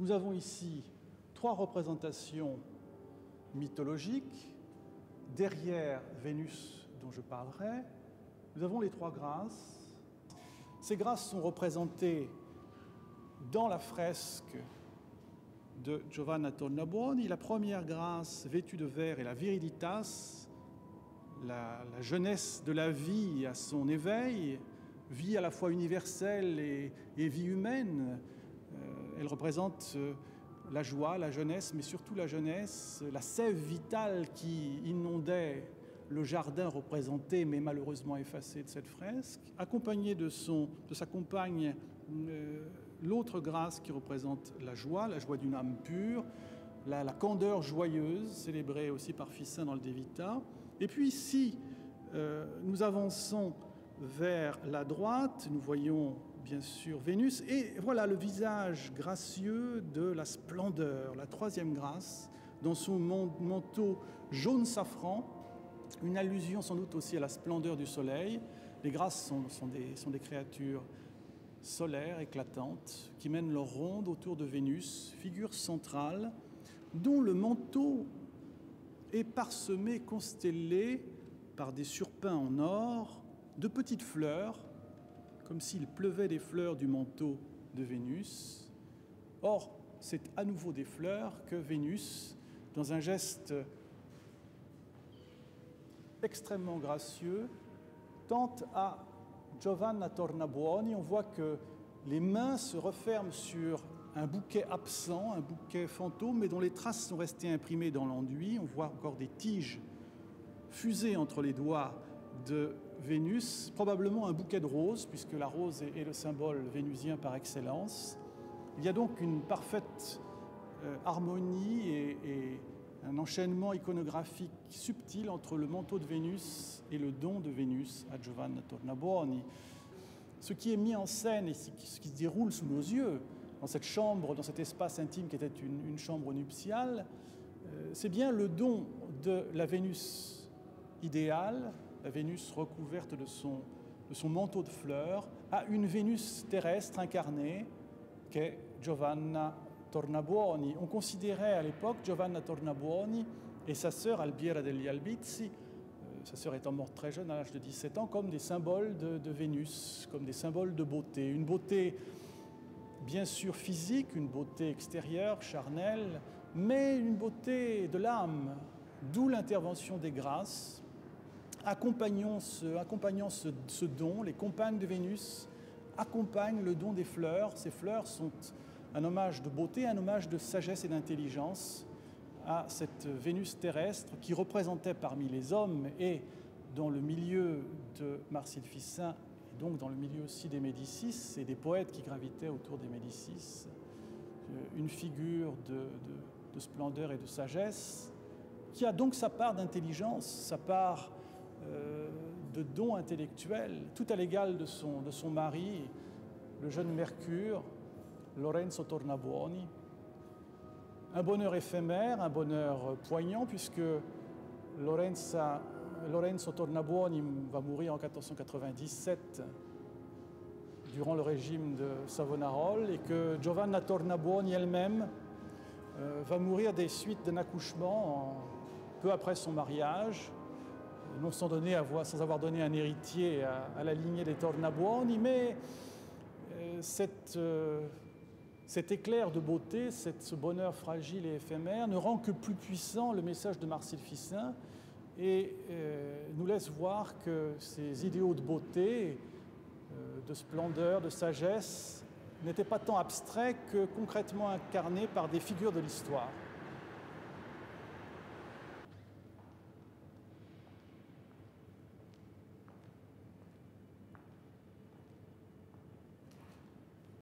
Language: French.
Nous avons ici trois représentations mythologiques. Derrière Vénus, dont je parlerai, nous avons les trois grâces. Ces grâces sont représentées dans la fresque de Giovanna Tornabuoni. La première grâce, vêtue de vert, est la Viriditas, la jeunesse de la vie à son éveil, vie à la fois universelle et vie humaine. Elle représente la joie, la jeunesse, mais surtout la jeunesse, la sève vitale qui inondait le jardin représenté, mais malheureusement effacé de cette fresque, accompagnée de sa compagne, l'autre grâce qui représente la joie d'une âme pure, la candeur joyeuse, célébrée aussi par Ficin dans le De Vita. Et puis ici, nous avançons vers la droite, nous voyons bien sûr Vénus, et voilà le visage gracieux de la splendeur, la troisième grâce, dans son manteau jaune safran, une allusion sans doute aussi à la splendeur du soleil. Les grâces sont des créatures solaires, éclatantes, qui mènent leur ronde autour de Vénus, figure centrale, dont le manteau est parsemé, constellé par des surpeints en or, de petites fleurs, comme s'il pleuvait des fleurs du manteau de Vénus. Or, c'est à nouveau des fleurs que Vénus, dans un geste extrêmement gracieux, tente à Giovanna Tornabuoni. On voit que les mains se referment sur un bouquet absent, un bouquet fantôme, mais dont les traces sont restées imprimées dans l'enduit. On voit encore des tiges fusées entre les doigts de Vénus, probablement un bouquet de roses, puisque la rose est le symbole vénusien par excellence. Il y a donc une parfaite harmonie et un enchaînement iconographique subtil entre le manteau de Vénus et le don de Vénus à Giovanna Tornabuoni. Ce qui est mis en scène et ce qui se déroule sous nos yeux, dans cette chambre, dans cet espace intime qui était une chambre nuptiale, c'est bien le don de la Vénus idéale, la Vénus recouverte de son manteau de fleurs, à une Vénus terrestre incarnée qu'est Giovanna Tornabuoni. On considérait à l'époque Giovanna Tornabuoni et sa sœur Albiera degli Albizzi, sa sœur étant morte très jeune à l'âge de 17 ans, comme des symboles de Vénus, comme des symboles de beauté. Une beauté bien sûr physique, une beauté extérieure, charnelle, mais une beauté de l'âme, d'où l'intervention des grâces. Accompagnant ce don, les compagnes de Vénus accompagnent le don des fleurs. Ces fleurs sont un hommage de beauté, un hommage de sagesse et d'intelligence à cette Vénus terrestre qui représentait parmi les hommes et dans le milieu de Marcille Ficin, et donc dans le milieu aussi des Médicis et des poètes qui gravitaient autour des Médicis, une figure de splendeur et de sagesse qui a donc sa part d'intelligence, sa part de don intellectuel, tout à l'égal de son mari, le jeune Mercure, Lorenzo Tornabuoni. Un bonheur éphémère, un bonheur poignant, puisque Lorenzo Tornabuoni va mourir en 1497 durant le régime de Savonarole, et que Giovanna Tornabuoni elle-même va mourir des suites d'un accouchement peu après son mariage, non sans avoir donné un héritier à la lignée des Tornabuoni, mais cet éclair de beauté, ce bonheur fragile et éphémère ne rend que plus puissant le message de Marcille Ficin et nous laisse voir que ces idéaux de beauté, de splendeur, de sagesse n'étaient pas tant abstraits que concrètement incarnés par des figures de l'histoire.